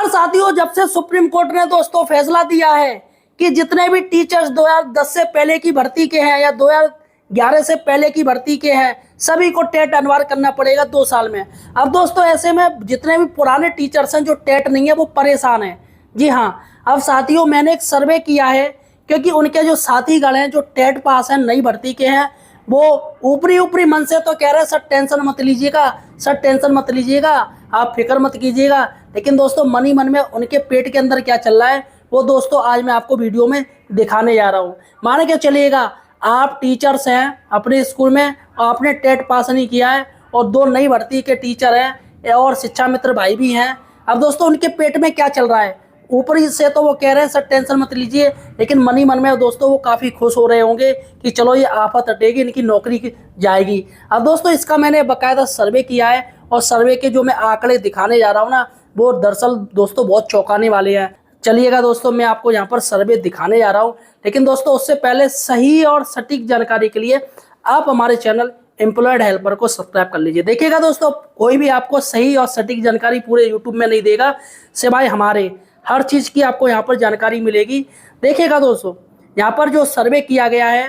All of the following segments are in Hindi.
और साथियों, जब से सुप्रीम कोर्ट ने दोस्तों फैसला दिया है कि जितने भी टीचर्स 2010 से पहले की भर्ती के हैं या 2011 से पहले की भर्ती के हैं, सभी को टेट अनिवार्य करना पड़ेगा 2 साल में। अब दोस्तों ऐसे में जितने भी पुराने टीचर्स हैं जो टेट नहीं है वो परेशान हैं। जी हाँ, अब साथियों मैंने एक सर्वे किया है, क्योंकि उनके जो साथीगण हैं जो टेट पास हैं नई भर्ती के हैं, वो ऊपरी मन से तो कह रहे हैं सर टेंशन मत लीजिएगा, सर टेंशन मत लीजिएगा, आप फिक्र मत कीजिएगा। लेकिन दोस्तों मन ही मन में उनके पेट के अंदर क्या चल रहा है वो दोस्तों आज मैं आपको वीडियो में दिखाने जा रहा हूँ। माने क्या चलिएगा, आप टीचर्स हैं अपने स्कूल में और आपने टेट पास नहीं किया है और 2 नई भर्ती के टीचर हैं और शिक्षा मित्र भाई भी हैं। अब दोस्तों उनके पेट में क्या चल रहा है, ऊपरी से तो वो कह रहे हैं सर टेंशन मत लीजिए, लेकिन मन ही मन में दोस्तों वो काफ़ी खुश हो रहे होंगे कि चलो ये आफत हटेगी, इनकी नौकरी जाएगी। अब दोस्तों इसका मैंने बाकायदा सर्वे किया है और सर्वे के जो मैं आंकड़े दिखाने जा रहा हूँ ना, वो दरअसल दोस्तों बहुत चौंकाने वाले हैं। चलिएगा दोस्तों, मैं आपको यहाँ पर सर्वे दिखाने जा रहा हूँ, लेकिन दोस्तों उससे पहले सही और सटीक जानकारी के लिए आप हमारे चैनल एम्प्लॉयड हेल्पर को सब्सक्राइब कर लीजिए। देखिएगा दोस्तों, कोई भी आपको सही और सटीक जानकारी पूरे यूट्यूब में नहीं देगा, सिवाय हमारे। हर चीज़ की आपको यहाँ पर जानकारी मिलेगी। देखिएगा दोस्तों, यहाँ पर जो सर्वे किया गया है,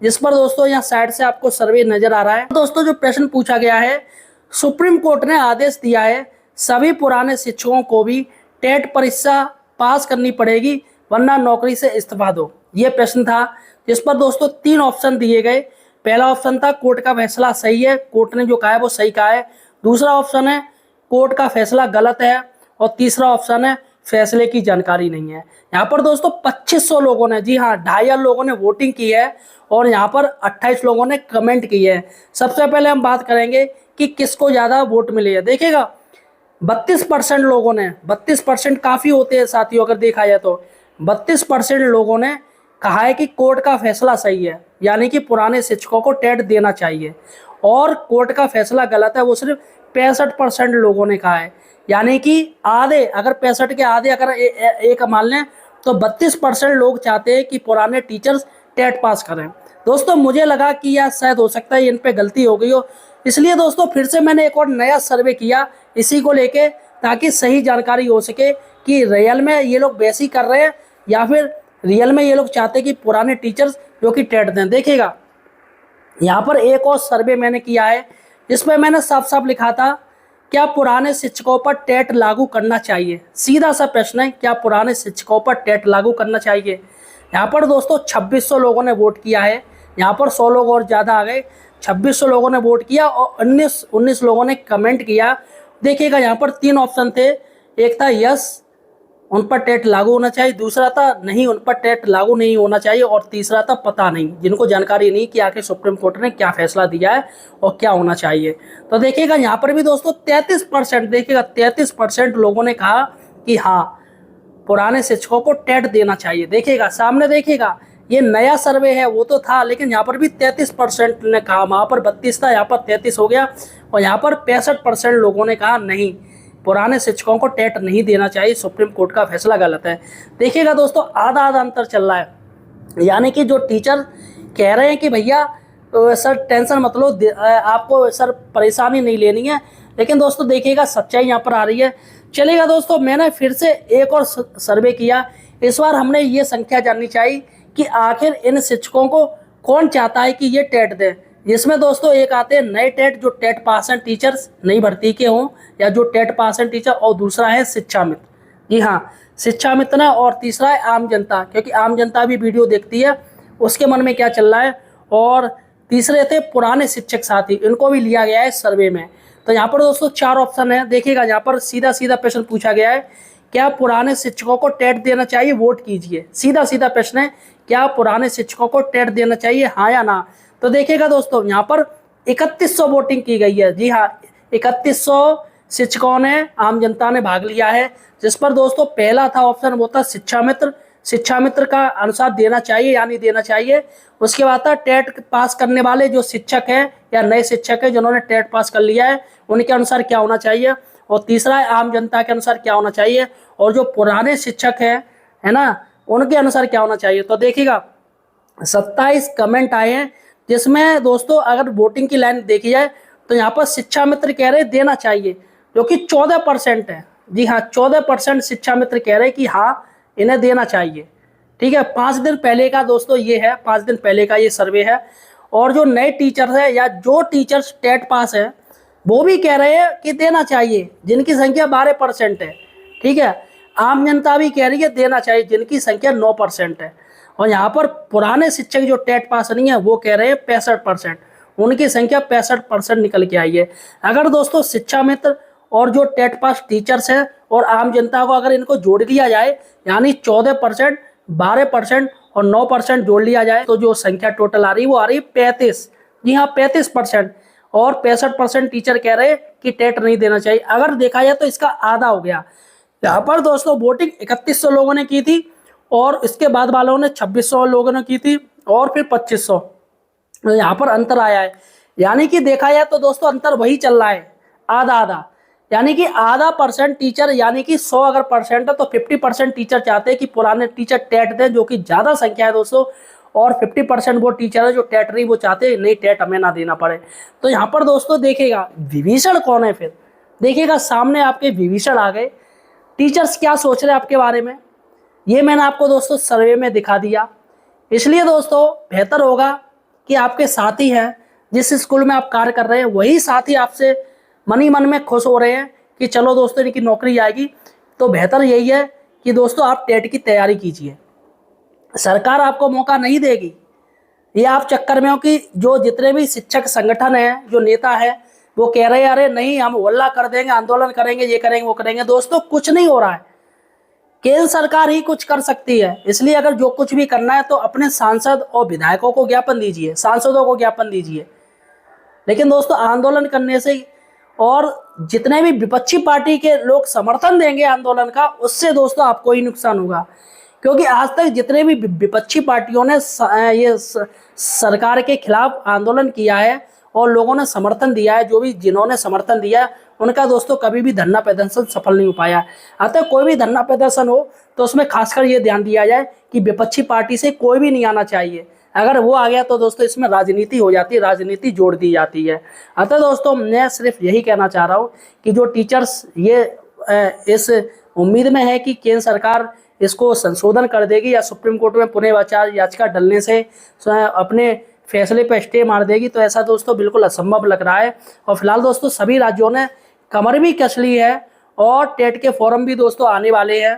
जिस पर दोस्तों यहाँ साइड से आपको सर्वे नजर आ रहा है। दोस्तों जो प्रश्न पूछा गया है, सुप्रीम कोर्ट ने आदेश दिया है सभी पुराने शिक्षकों को भी टेट परीक्षा पास करनी पड़ेगी वरना नौकरी से इस्तीफा दो। ये प्रश्न था, जिस पर दोस्तों 3 ऑप्शन दिए गए। पहला ऑप्शन था कोर्ट का फैसला सही है, कोर्ट ने जो कहा है वो सही कहा है। दूसरा ऑप्शन है कोर्ट का फैसला गलत है और तीसरा ऑप्शन है फैसले की जानकारी नहीं है। यहाँ पर दोस्तों 2500 लोगों ने, जी हाँ 2500 लोगों ने वोटिंग की है और यहाँ पर 28 लोगों ने कमेंट की है। सबसे पहले हम बात करेंगे कि किसको ज़्यादा वोट मिले हैं। देखिएगा 32% लोगों ने, 32% काफ़ी होते हैं साथियों अगर देखा जाए तो, 32% लोगों ने कहा है कि कोर्ट का फैसला सही है, यानी कि पुराने शिक्षकों को टेट देना चाहिए। और कोर्ट का फैसला गलत है वो सिर्फ 65% लोगों ने कहा है, यानी कि आधे, अगर 65 के आधे अगर एक मान लें तो 32% लोग चाहते हैं कि पुराने टीचर्स टेट पास करें। दोस्तों मुझे लगा कि यह शायद हो सकता है इन पे गलती हो गई हो, इसलिए दोस्तों फिर से मैंने एक और नया सर्वे किया इसी को लेके, ताकि सही जानकारी हो सके कि रियल में ये लोग वैसे कर रहे हैं या फिर रियल में ये लोग चाहते हैं कि पुराने टीचर्स जो कि टेट दें। देखिएगा यहाँ पर एक और सर्वे मैंने किया है, जिसमें मैंने साफ साफ लिखा था क्या पुराने शिक्षकों पर टेट लागू करना चाहिए। सीधा सा प्रश्न है, क्या पुराने शिक्षकों पर टेट लागू करना चाहिए। यहाँ पर दोस्तों 2600 लोगों ने वोट किया है, यहाँ पर 100 लोग और ज़्यादा आ गए। 2600 लोगों ने वोट किया और 19 लोगों ने कमेंट किया। देखिएगा यहाँ पर 3 ऑप्शन थे, एक था यस उन पर टेट लागू होना चाहिए, दूसरा था नहीं उन पर टेट लागू नहीं होना चाहिए, और तीसरा था पता नहीं, जिनको जानकारी नहीं कि आखिर सुप्रीम कोर्ट ने क्या फैसला दिया है और क्या होना चाहिए। तो देखिएगा यहाँ पर भी दोस्तों 33%, देखिएगा 33% लोगों ने कहा कि हाँ पुराने शिक्षकों को टेट देना चाहिए। देखिएगा सामने, देखिएगा ये नया सर्वे है वो तो था, लेकिन यहाँ पर भी 33% ने कहा, वहाँ पर 32 था यहाँ पर 33 हो गया, और यहाँ पर 65% लोगों ने कहा नहीं पुराने शिक्षकों को टेट नहीं देना चाहिए, सुप्रीम कोर्ट का फैसला गलत है। देखिएगा दोस्तों आधा आधा अंतर चल रहा है, यानी कि जो टीचर कह रहे हैं कि भैया सर टेंशन मत लो, आपको सर परेशानी नहीं लेनी है, लेकिन दोस्तों देखिएगा सच्चाई यहाँ पर आ रही है। चलिएगा दोस्तों, मैंने फिर से एक और सर्वे किया, इस बार हमने ये संख्या जाननी चाहिए कि आखिर इन शिक्षकों को कौन चाहता है कि ये टेट दें। जिसमें दोस्तों एक आते हैं नए टेट, जो टेट पास हैं टीचर्स नई भर्ती के हों या जो टेट पास हैं टीचर, और दूसरा है शिक्षा मित्र। जी हाँ शिक्षा मित्र है, और तीसरा है आम जनता, क्योंकि आम जनता भी वीडियो देखती है, उसके मन में क्या चल रहा है। और तीसरे थे पुराने शिक्षक साथी, इनको भी लिया गया है सर्वे में। तो यहाँ पर दोस्तों 4 ऑप्शन है। देखिएगा यहाँ पर सीधा सीधा प्रश्न पूछा गया है, क्या पुराने शिक्षकों को टेट देना चाहिए, वोट कीजिए। सीधा सीधा प्रश्न है, क्या पुराने शिक्षकों को टेट देना चाहिए, हाँ या ना। तो देखिएगा दोस्तों यहाँ पर 3100 वोटिंग की गई है। जी हाँ 3100 शिक्षकों ने, आम जनता ने भाग लिया है, जिस पर दोस्तों पहला था ऑप्शन वो था शिक्षा मित्र। शिक्षा मित्र का अनुसार देना चाहिए या नहीं देना चाहिए। उसके बाद था टेट पास करने वाले जो शिक्षक हैं या नए शिक्षक हैं जिन्होंने टेट पास कर लिया है, उनके अनुसार क्या होना चाहिए। और तीसरा है आम जनता के अनुसार क्या होना चाहिए, और जो पुराने शिक्षक हैं है ना, उनके अनुसार क्या होना चाहिए। तो देखिएगा 27 कमेंट आए हैं, जिसमें दोस्तों अगर वोटिंग की लाइन देखी जाए तो यहाँ पर शिक्षा मित्र कह रहे देना चाहिए, जो कि 14% है। जी हाँ 14% शिक्षा मित्र कह रहे हैं कि हाँ इन्हें देना चाहिए। ठीक है, 5 दिन पहले का दोस्तों ये है, 5 दिन पहले का ये सर्वे है। और जो नए टीचर्स है या जो टीचर्स टेट पास है वो भी कह रहे हैं कि देना चाहिए, जिनकी संख्या 12% है। ठीक है, आम जनता भी कह रही है देना चाहिए, जिनकी संख्या 9% है। और यहाँ पर पुराने शिक्षक जो टेट पास नहीं है वो कह रहे हैं 65%, उनकी संख्या 65% निकल के आई है। अगर दोस्तों शिक्षा मित्र और जो टेट पास टीचर्स हैं और आम जनता को अगर इनको जोड़ दिया जाए, यानी 14%, 12% और 9% जोड़ लिया जाए, तो जो संख्या टोटल आ रही है वो आ रही है 35। जी हाँ 35%। और 65% टीचर कह रहे हैं कि टेट नहीं देना चाहिए। अगर देखा जाए तो इसका आधा हो गया। यहाँ पर दोस्तों वोटिंग 3100 लोगों ने की थी और इसके बाद वालों ने 2600 लोगों ने की थी और फिर 2500। यहाँ पर अंतर आया है, यानी कि देखा जाए तो दोस्तों अंतर वही चल रहा है, आधा आधा। यानी कि आधा % टीचर, यानी कि 100 अगर परसेंट है तो 50% टीचर चाहते हैं कि पुराने टीचर टेट दें, जो कि ज़्यादा संख्या है दोस्तों। और 50% वो टीचर है जो टेट रही वो चाहते हैं नहीं टेट हमें ना देना पड़े। तो यहाँ पर दोस्तों देखिएगा विभीषण कौन है, फिर देखिएगा सामने आपके विभीषण आ गए। टीचर्स क्या सोच रहे हैं आपके बारे में, ये मैंने आपको दोस्तों सर्वे में दिखा दिया। इसलिए दोस्तों बेहतर होगा कि आपके साथी हैं, जिस स्कूल में आप कार्य कर रहे हैं वही साथी आपसे मन ही मन में खुश हो रहे हैं कि चलो दोस्तों इनकी नौकरी आएगी। तो बेहतर यही है कि दोस्तों आप टेट की तैयारी कीजिए, सरकार आपको मौका नहीं देगी। ये आप चक्कर में हो कि जो जितने भी शिक्षक संगठन हैं, जो नेता हैं, वो कह रहे हैं अरे नहीं हम हल्ला कर देंगे, आंदोलन करेंगे, ये करेंगे वो करेंगे। दोस्तों कुछ नहीं हो रहा है, केंद्र सरकार ही कुछ कर सकती है। इसलिए अगर जो कुछ भी करना है तो अपने सांसद और विधायकों को ज्ञापन दीजिए, सांसदों को ज्ञापन दीजिए। लेकिन दोस्तों आंदोलन करने से और जितने भी विपक्षी पार्टी के लोग समर्थन देंगे आंदोलन का, उससे दोस्तों आपको ही नुकसान होगा। क्योंकि आज तक जितने भी विपक्षी पार्टियों ने ये सरकार के खिलाफ आंदोलन किया है और लोगों ने समर्थन दिया है, जो भी जिन्होंने समर्थन दिया है उनका दोस्तों कभी भी धरना प्रदर्शन सफल नहीं हो पाया। अतः कोई भी धरना प्रदर्शन हो तो उसमें खासकर ये ध्यान दिया जाए कि विपक्षी पार्टी से कोई भी नहीं आना चाहिए। अगर वो आ गया तो दोस्तों इसमें राजनीति हो जाती है, राजनीति जोड़ दी जाती है। अतः दोस्तों मैं सिर्फ यही कहना चाह रहा हूँ कि जो टीचर्स ये इस उम्मीद में है कि केंद्र सरकार इसको संशोधन कर देगी या सुप्रीम कोर्ट में पुनर्विचार याचिका डलने से अपने फैसले पर स्टे मार देगी, तो ऐसा दोस्तों बिल्कुल असंभव लग रहा है। और फिलहाल दोस्तों सभी राज्यों ने कमर भी कस ली है और टेट के फॉर्म भी दोस्तों आने वाले हैं।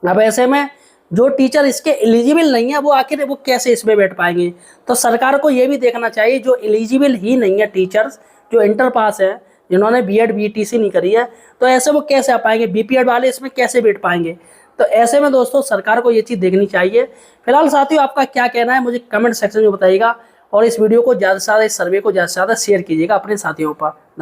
अब ऐसे में जो टीचर इसके एलिजिबल नहीं है वो आखिर वो कैसे इसमें बैठ पाएंगे। तो सरकार को ये भी देखना चाहिए जो एलिजिबल ही नहीं है टीचर्स, जो इंटर पास है, जिन्होंने बीएड बीटीसी नहीं करी है, तो ऐसे वो कैसे आ पाएंगे, बीपीएड वाले इसमें कैसे बैठ पाएंगे। तो ऐसे में दोस्तों सरकार को ये चीज़ देखनी चाहिए। फिलहाल साथियों आपका क्या कहना है मुझे कमेंट सेक्शन में बताइएगा और इस वीडियो को ज़्यादा से ज़्यादा, इस सर्वे को ज़्यादा से ज़्यादा शेयर कीजिएगा अपने साथियों पर। धन्यवाद।